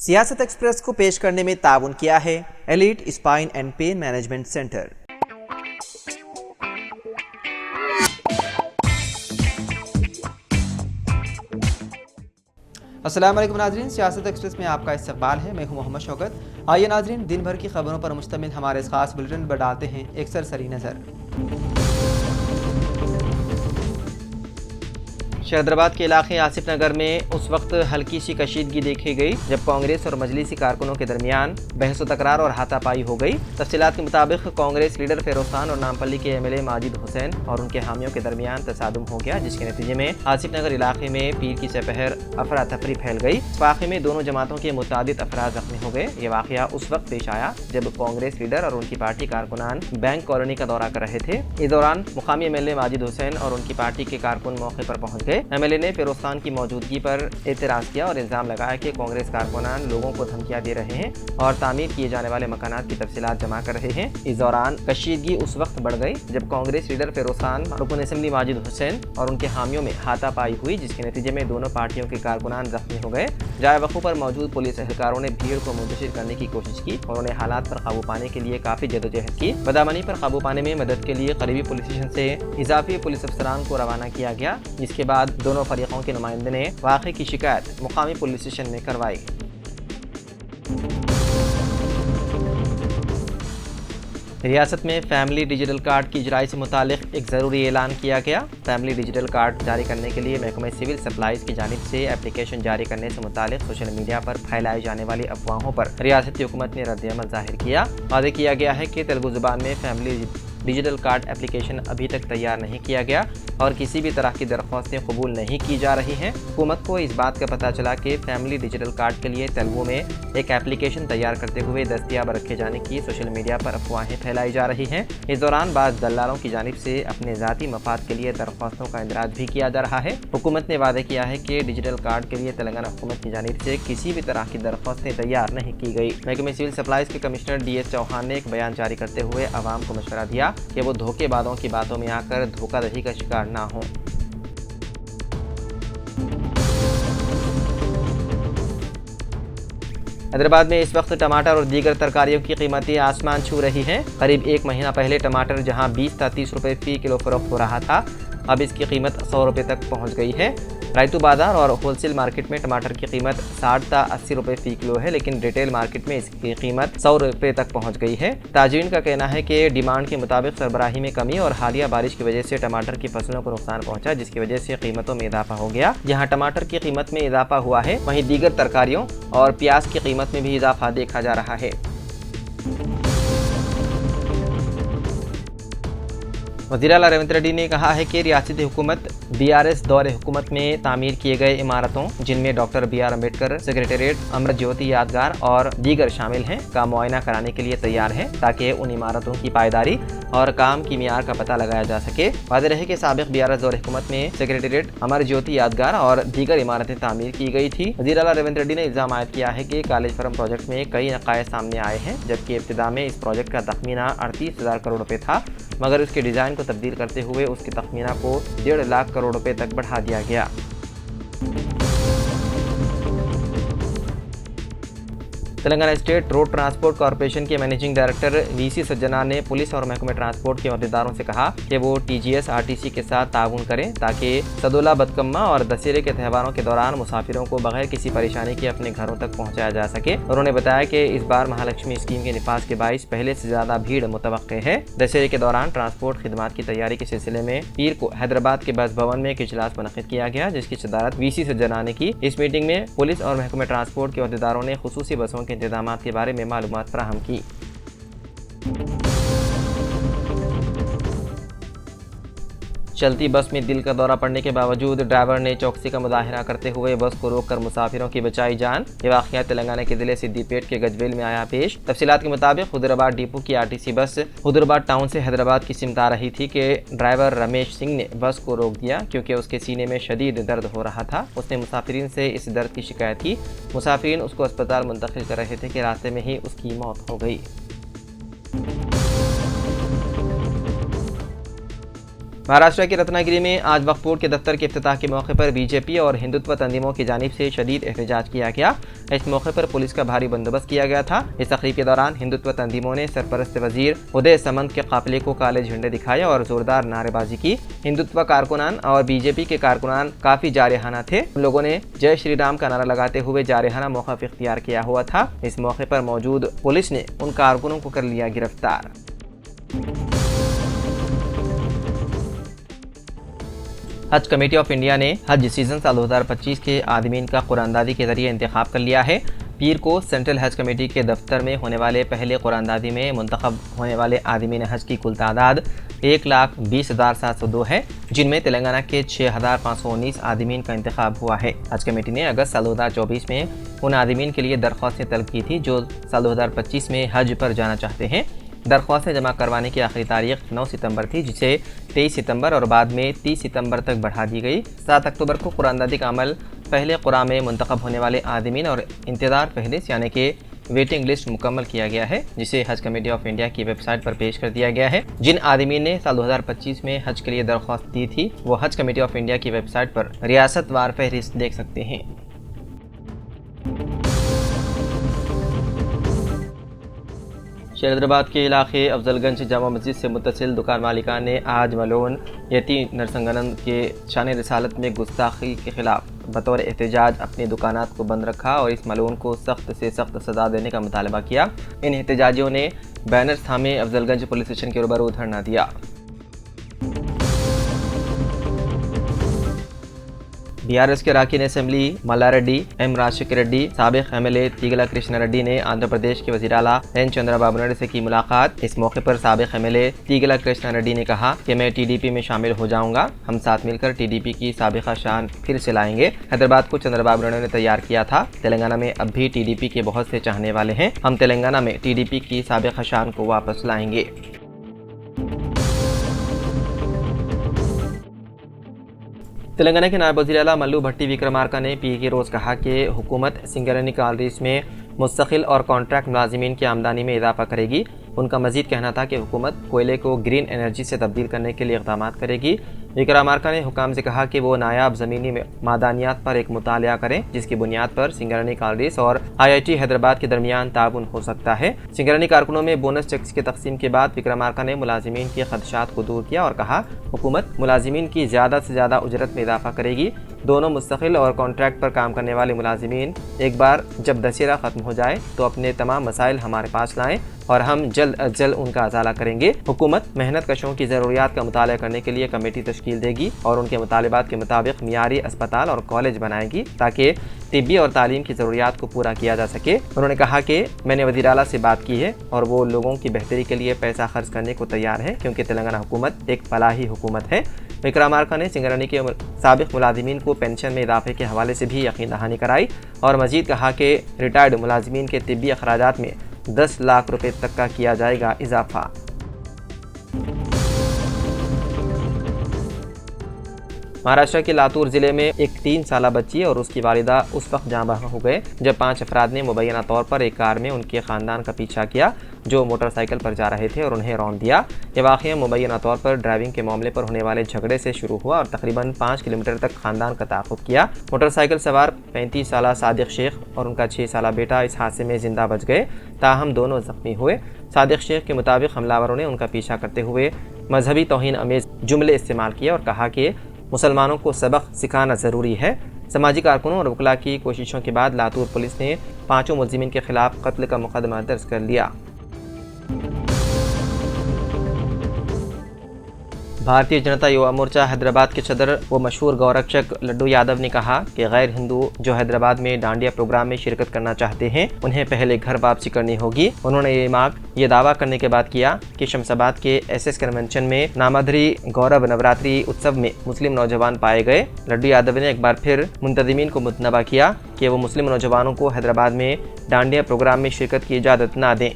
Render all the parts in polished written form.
सियासत एक्सप्रेस को पेश करने में ताउन किया है elite spine and pain management centre. अस्सलाम वालेकुम नाज़रीन, सियासत एक्सप्रेस में आपका इस्तकबाल है। मैं हूं मोहम्मद शौकत। आइए नाज़रीन, दिन भर की खबरों पर मुश्तमिल हमारे इस खास बुलेटिन पर डालते हैं एक सरसरी नज़र। शहदराबाद के इलाके आसिफ नगर में उस वक्त हल्की सी कशीदगी देखी गई जब कांग्रेस और मजलिसी कारकुनों के दरमियान बहस तकरार और हाथापाई हो गई। तफसीलात के मुताबिक कांग्रेस लीडर फिरोज खान और नामपल्ली के एमएलए माजिद हुसैन और उनके हामियों के दरमियान तसादुम हो गया, जिसके नतीजे में आसिफ नगर इलाके में पीर की सपहर अफरा तफरी फैल गई। इस वाक़े में दोनों जमातों के मुतादिद अफराद जख्मी हो गए। ये वाक़या उस वक्त पेश आया जब कांग्रेस लीडर और उनकी पार्टी कारकुनान बैंक कॉलोनी का दौरा कर रहे थे। इस दौरान मुकामी एमएलए माजिद हुसैन और उनकी पार्टी के कारकुन मौके पर पहुंच गए। एमएलए ने फिरोज खान की मौजूदगी पर एतराज किया और इल्जाम लगाया कि कांग्रेस कारकुनान लोगों को धमकियां दे रहे हैं और तामीर किए जाने वाले मकानात की तफसीलात जमा कर रहे हैं। इस दौरान कशीदगी उस वक्त बढ़ गई जब कांग्रेस लीडर फिरोज खान, रुकन असेंबली माजिद हुसैन और उनके हामियों में हाथापाई हुई, जिसके नतीजे में दोनों पार्टियों के कारकुनान जख्मी हो गए। जाए वक़्फ़ पर मौजूद पुलिस एहलकारों ने भीड़ को मुंतशिर करने की कोशिश की और उन्हें हालात पर काबू पाने के लिए काफ़ी जदोजहद की। बदामनी पर काबू पाने में मदद के लिए करीबी पुलिस स्टेशन से इजाफी पुलिस अफसरान को रवाना किया गया, जिसके बाद दोनों फरीकों के नुमाइंदे ने वाक़े की शिकायत मुकामी पुलिस स्टेशन में करवाई। रियासत में फैमिली डिजिटल कार्ड की इजराई से मुतालिक एक ज़रूरी ऐलान किया गया। फैमिली डिजिटल कार्ड जारी करने के लिए महकमा सिविल सप्लाईज की जानिब से एप्लीकेशन जारी करने से मुतालिक सोशल मीडिया पर फैलाई जाने वाली अफवाहों पर रियासती हुकूमत ने रद्द-ए-अमल जाहिर किया। वादे किया गया है कि तेलुगु ज़ुबान में फैमिली डिजिटल कार्ड एप्लीकेशन अभी तक तैयार नहीं किया गया और किसी भी तरह की दरख्वास्तें कबूल नहीं की जा रही हैं। हुकूमत को इस बात का पता चला कि फैमिली डिजिटल कार्ड के लिए तेलुगु में एक एप्लीकेशन तैयार करते हुए दस्तियाब रखे जाने की सोशल मीडिया पर अफवाहें फैलाई जा रही हैं। इस दौरान बाज़ दलालों की जानिब से अपने ज़ाती मफाद के लिए दरख्वास्तों का इंदराज भी किया जा रहा है। हुकूमत ने वादे किया है कि डिजिटल कार्ड के लिए तेलंगाना हुकूमत की जानिब से किसी भी तरह की दरख्वास्तें तैयार नहीं की गई। महकमे सिविल सप्लाईज के कमिश्नर DS चौहान ने एक बयान जारी करते हुए आवाम को मशवरा दिया कि वो धोखेबाजों की बातों में आकर धोखाधड़ी का शिकार ना हो। हैदराबाद में इस वक्त टमाटर और दीगर तरकारियों की कीमतें आसमान छू रही हैं। करीब एक महीना पहले टमाटर जहां 20 था 30 रुपये फी किलो फरोख्त हो रहा था, अब इसकी कीमत 100 रुपये तक पहुंच गई है। रायतू बाजार और होलसेल मार्केट में टमाटर की कीमत 60 था 80 रुपये फी किलो है, लेकिन रिटेल मार्केट में इसकी कीमत 100 रुपये तक पहुंच गई है। ताजीरीन का कहना है कि डिमांड के मुताबिक सरबराही में कमी और हालिया बारिश की वजह से टमाटर की फसलों को नुकसान पहुंचा, जिसकी वजह से कीमतों में इजाफा हो गया। जहां टमाटर की कीमत में इजाफा हुआ है, वहीं दीगर तरकारियों और प्याज की कीमत में भी इजाफा देखा जा रहा है। वज़ीर आला रेवंत रेड्डी ने कहा है कि रियासती हुकूमत BRS दौरे हुकूमत में तामीर किए गए इमारतों, जिनमें डॉक्टर BR अम्बेडकर सेक्रेटेरिएट, अमृत ज्योति यादगार और दीगर शामिल हैं, का मुआयना कराने के लिए तैयार है ताकि उन इमारतों की पायदारी और काम की मियार का पता लगाया जा सके। वाज़ेह रहे कि साबिक BRS दौरे हुकूमत में सेक्रेटेरिएट, अमर ज्योति यादगार और दीगर इमारतें तामीर की गई थी। वज़ीर आला रेवंत रेड्डी ने इल्ज़ाम आयद किया है कि कॉलेज फर्म प्रोजेक्ट में कई नक़ाइस सामने आए हैं, जबकि इब्तिदा में इस प्रोजेक्ट का तखमीना 38,000 करोड़ रुपये था, मगर उसके डिज़ाइन को तब्दील करते हुए उसके तखमीना को 1.5 लाख करोड़ रुपए तक बढ़ा दिया गया। Telangana state road transport corporation के मैनेजिंग डायरेक्टर VC सज्जना ने पुलिस और महकमे ट्रांसपोर्ट के अहदेदारों से कहा कि वो TGS RTC के साथ ताउन करें ताकि सदोला, बदकम्मा और दशहरे के त्योहारों के दौरान मुसाफिरों को बगैर किसी परेशानी के अपने घरों तक पहुंचाया जा सके। उन्होंने बताया कि इस बार महालक्ष्मी स्कीम के निफाज के बाइस पहले से ज़्यादा भीड़ मुतवक्के है। दशहरे के दौरान ट्रांसपोर्ट खिदमात की तैयारी के सिलसिले में पीर को हैदराबाद के बस भवन में एक इजलास मुनक़िद किया गया, जिसकी सदारत VC सज्जना ने की। इस मीटिंग में पुलिस और महकमे ट्रांसपोर्ट के अहदेदारों ने खुसूसी बसों इंतजामात के बारे में मालूमात फराहम की। चलती बस में दिल का दौरा पड़ने के बावजूद ड्राइवर ने चौकसी का मुजाहिरा करते हुए बस को रोककर मुसाफिरों की बचाई जान। ये वाक़या तेलंगाना के जिले सिद्दीपेट के गजवेल में आया पेश। तफसीलात के मुताबिक हुदराबाद डिपो की RTC बस हुदराबाद टाउन से हैदराबाद की सिमत आ रही थी कि ड्राइवर रमेश सिंह ने बस को रोक दिया क्योंकि उसके सीने में शदीद दर्द हो रहा था। उसने मुसाफिरीन से इस दर्द की शिकायत की। मुसाफिरीन उसको अस्पताल मुंतकिल कर रहे थे कि रास्ते में ही उसकी मौत हो गई। महाराष्ट्र के रत्नागिरी में आज वक्फ बोर्ड के दफ्तर के इफ्तिताह के मौके पर बीजेपी और हिंदुत्व तंजीमों की जानिब से शदीद एहतजाज किया गया। इस मौके पर पुलिस का भारी बंदोबस्त किया गया था। इस तकरीब के दौरान हिंदुत्व तंजीमों ने सरपरस्त वजीर उदय समंत के काफिले को काले झंडे दिखाए और जोरदार नारेबाजी की। हिंदुत्व कारकुनान और बीजेपी के कारकुनान काफी जारहाना थे। उन लोगों ने जय श्री राम का नारा लगाते हुए जारहाना मौक़िफ़ इख्तियार किया हुआ था। इस मौके पर मौजूद पुलिस ने उन कारकुनों को कर लिया गिरफ्तार। हज कमेटी ऑफ इंडिया ने हज सीजन साल 2025 के आदमीन का कुरानदादी के जरिए इंतखाब कर लिया है। पीर को सेंट्रल हज कमेटी के दफ्तर में होने वाले पहले कुरानदादी में मुंतखब होने वाले आदमीन हज की कुल तादाद 1,20,702 है, जिनमें तेलंगाना के 6,519 आदमीन का इंतखाब हुआ है। हज कमेटी ने अगस्त साल 2024 में उन आदमीन के लिए दरख्वास्तें तलब की थी जो साल 2025 में हज पर जाना चाहते हैं। दरख्वास्तें जमा करवाने की आखिरी तारीख 9 सितंबर थी, जिसे 23 सितंबर और बाद में 30 सितंबर तक बढ़ा दी गई। 7 अक्टूबर को कुरानदादी का अमल पहले कुरान में मुंतखब होने वाले आदमीन और इंतज़ार फहरिस्त यानी कि वेटिंग लिस्ट मुकम्मल किया गया है, जिसे हज कमेटी ऑफ इंडिया की वेबसाइट पर पेश कर दिया गया है। जिन आदमीन ने साल 2025 में हज के लिए दरख्वास्त दी थी वो हज कमेटी ऑफ इंडिया की वेबसाइट पर रियासतवार फहरिस्त देख सकते हैं। शहरदाबाद के इलाके अफजलगंज जामा मस्जिद से मुत्तसिल दुकान मालिकान ने आज मलून यती नरसंगनन के शान रिसालत में गुस्ताखी के खिलाफ बतौर एहतजाज अपनी दुकानात को बंद रखा और इस मलून को सख्त से सख्त सजा देने का मुतालबा किया। इन एहतजाजियों ने बैनर्स थामे अफजलगंज पुलिस स्टेशन के रूबरू धरना दिया। बीआरएस के अरकान असेंबली मल्लारेड्डी, एम राजशेखर रेड्डी, साबिक एमएलए तीगला कृष्णा रेड्डी ने आंध्र प्रदेश के वज़ीर आला एन चंद्रबाबू नायडू से की मुलाकात। इस मौके पर साबिक एमएलए तीगला कृष्णा रेड्डी ने कहा कि मैं टीडीपी में शामिल हो जाऊंगा, हम साथ मिलकर टीडीपी की साबिका शान फिर से लाएंगे। हैदराबाद को चंद्रबाबू नायडू ने तैयार किया था। तेलंगाना में अब भी टीडीपी के बहुत से चाहने वाले हैं। हम तेलंगाना में टीडीपी की साबिका शान को वापस लाएंगे। तेलंगाना के नायब वज़ीर आला मल्लू भट्टी विक्रमार्का ने पीके रोज़ कहा कि हुकूमत सिंगरेनी कॉलेज में मुस्तकिल और कॉन्ट्रैक्ट मुलाजिमीन की आमदनी में इजाफा करेगी। उनका मजीद कहना था कि हुकूमत कोयले को ग्रीन एनर्जी से तब्दील करने के लिए इक़दाम करेगी। विक्रमार्का ने हुकाम से कहा कि वो नायाब ज़मीनी मादानियात पर एक मुतालिया करें, जिसकी बुनियाद पर सिंगरेनी कॉलेज और IIT हैदराबाद के दरमियान ताउन हो सकता है। सिंगरेनी कारकुनों में बोनस चेक्स की तकसीम के बाद विक्रमार्का ने मुलाजिमीन के खदशात को दूर किया और कहा हुकूमत मुलाजिमीन की ज़्यादा से ज़्यादा उजरत में इजाफा करेगी। दोनों मुस्तकिल और कॉन्ट्रैक्ट पर काम करने वाले मुलाजिमीन एक बार जब दशहरा ख़त्म हो जाए तो अपने तमाम मसाइल हमारे पास लाएं और हम जल्द अज जल्द उनका अजाला करेंगे। हुकूमत मेहनत कशों की ज़रूरियात का मुताला करने के लिए कमेटी तश्कील देगी और उनके मुतालिबात के मुताबिक मियारी अस्पताल और कॉलेज बनाएगी ताकि तिब्बी और तालीम की ज़रूरियात को पूरा किया जा सके। उन्होंने कहा कि मैंने वज़ीर आला से बात की है और वो लोगों की बेहतरी के लिए पैसा खर्च करने को तैयार है, क्योंकि तेलंगाना हुकूमत एक फलाही हुकूमत है। विक्रमार्का ने सिंगरेनी के साबिक मुलाजिमीन को पेंशन में इजाफे के हवाले से भी यकीन दहानी कराई और मजीद कहा कि रिटायर्ड मुलाजिमीन के तिब्बी अखराजात में 10 लाख रुपए तक का किया जाएगा इजाफा। महाराष्ट्र के लातूर जिले में एक 3 साला बच्ची और उसकी वालिदा उस वक्त जाँ बहक हो गए जब 5 अफराद ने मुबैना तौर पर एक कार में उनके ख़ानदान का पीछा किया जो मोटरसाइकिल पर जा रहे थे और उन्हें रौंद दिया। ये वाक़या मुबैना तौर पर ड्राइविंग के मामले पर होने वाले झगड़े से शुरू हुआ और तकरीबन 5 किलोमीटर तक ख़ानदान का ताक़ुब किया। मोटरसाइकिल सवार 35 साला सादिक शेख और उनका 6 साला बेटा इस हादसे में जिंदा बच गए, ताहम दोनों ज़ख्मी हुए। सादिक शेख के मुताबिक हमलावरों ने उनका पीछा करते हुए मजहबी तौहीन अमेज़ जुमले इस्तेमाल किए और कहा कि मुसलमानों को सबक सिखाना ज़रूरी है। समाजी कारकुनों और वकला की कोशिशों के बाद लातूर पुलिस ने 5 मुलजिमीन के खिलाफ कत्ल का मुकदमा दर्ज कर लिया। भारतीय जनता युवा मोर्चा हैदराबाद के सदर व मशहूर गौरक्षक लड्डू यादव ने कहा कि गैर हिंदू जो हैदराबाद में डांडिया प्रोग्राम में शिरकत करना चाहते हैं उन्हें पहले घर वापसी करनी होगी। उन्होंने ये दावा करने के बाद किया कि शमशाबाद के SS कन्वेंशन में नामाधरी गौरव नवरात्रि उत्सव में मुस्लिम नौजवान पाए गए। लड्डू यादव ने एक बार फिर मुंतज़िमीन को मुतनबा किया कि वो मुस्लिम नौजवानों को हैदराबाद में डांडिया प्रोग्राम में शिरकत की इजाज़त न दें।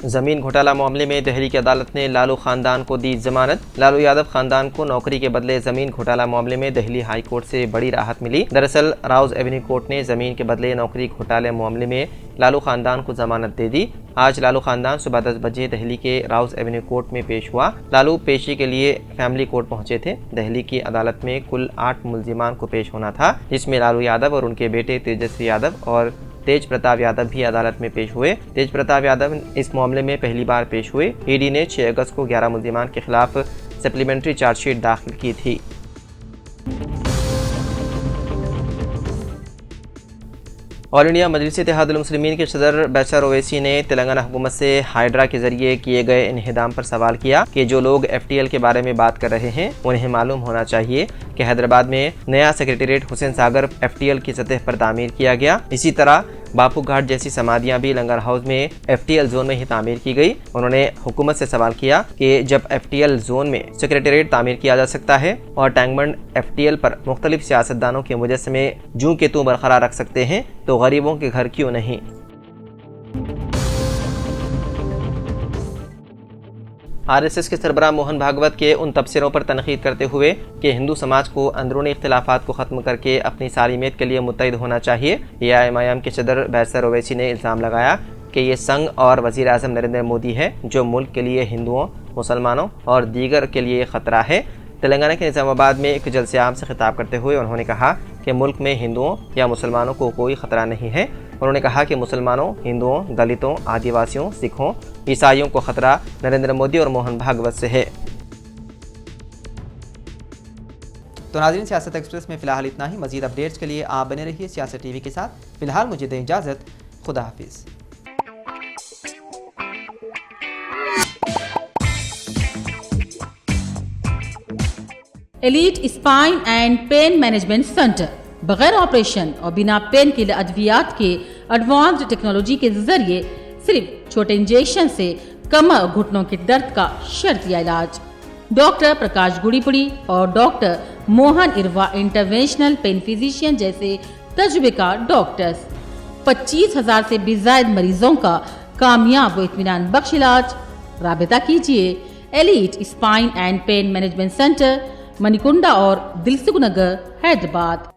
ज़मीन घोटाला मामले में दिल्ली की अदालत ने लालू खानदान को दी जमानत। लालू यादव खानदान को नौकरी के बदले ज़मीन घोटाला मामले में दिल्ली हाई कोर्ट से बड़ी राहत मिली। दरअसल राउज एवेन्यू कोर्ट ने ज़मीन के बदले नौकरी घोटाले मामले में लालू खानदान को जमानत दे दी। आज लालू खानदान सुबह 10 बजे दिल्ली के राउस एवेन्यू कोर्ट में पेश हुआ। लालू पेशी के लिए फैमिली कोर्ट पहुंचे थे। दिल्ली की अदालत में कुल 8 मुल्जिमान को पेश होना था, जिसमें लालू यादव और उनके बेटे तेजस्वी यादव और तेज प्रताप यादव भी अदालत में पेश हुए। तेज प्रताप यादव इस मामले में पहली बार पेश हुए। ईडी ने 6 अगस्त को 11 मुल्जिमान के खिलाफ सप्लीमेंट्री चार्जशीट दाखिल की थी। ऑल इंडिया मजलिस इत्तेहादुल मुस्लिमीन के सदर बैसर ओवैसी ने तेलंगाना हुकूमत से हाइड्रा के जरिए किए गए इन्हिदाम पर सवाल किया कि जो लोग FTL के बारे में बात कर रहे हैं उन्हें मालूम होना चाहिए कि हैदराबाद में नया सेक्रेटेरिएट हुसैन सागर FTL की सतह पर तामीर किया गया। इसी तरह बापू घाट जैसी समाधियां भी लंगर हाउस में FTL जोन में ही तामीर की गई। उन्होंने हुकूमत से सवाल किया कि जब FTL जोन में सेक्रेटेरिएट तामीर किया जा सकता है और टैंकबंड FTL पर मुख्तलिफ सियासतदानों के मुजस्समे जूं के तूं बरकरार रख सकते हैं तो गरीबों के घर क्यों नहीं। RSS के सरबराह मोहन भागवत के उन तबसरों पर तनकीद करते हुए कि हिंदू समाज को अंदरूनी इख्तिलाफात को ख़त्म करके अपनी सालिमियत के लिए मुत्तहिद होना चाहिए। AIM के सदर बैसर ओवैसी ने इल्ज़ाम लगाया कि ये संघ और वज़ीर आज़म नरेंद्र मोदी है जो मुल्क के लिए हिंदुओं, मुसलमानों और दीगर के लिए ख़तरा है। तेलंगाना के निज़ामाबाद में एक जलसे आम से खिताब करते हुए उन्होंने कहा कि मुल्क में हिंदुओं या मुसलमानों को कोई ख़तरा नहीं है। उन्होंने कहा कि मुसलमानों, हिंदुओं, दलितों, आदिवासियों, सिखों, ईसाइयों को ख़तरा नरेंद्र मोदी और मोहन भागवत से है। तो नाज़रीन, सियासत एक्सप्रेस में फ़िलहाल इतना ही। मज़ीद अपडेट्स के लिए आप बने रहिए सियासत TV के साथ। फ़िलहाल मुझे दें इजाज़त। खुदा हाफिज़। Elite spine and pain management centre बगैर ऑपरेशन और बिना पेन किलर अद्वियात के एडवांस्ड टेक्नोलॉजी के जरिए सिर्फ छोटे इंजेक्शन से कमर और घुटनों के दर्द का शर्तिया इलाज। डॉक्टर प्रकाश गुड़ीपुड़ी और doctor Mohan Irva interventional pain physician जैसे तजुर्बेकार डॉक्टर्स 25,000 से भी ज्यादा मरीजों का कामयाब व इत्मीनान बख्श इलाज। राबिता कीजिए elite spine and pain management centre, Manikunda और दिलसुख नगर, हैदराबाद।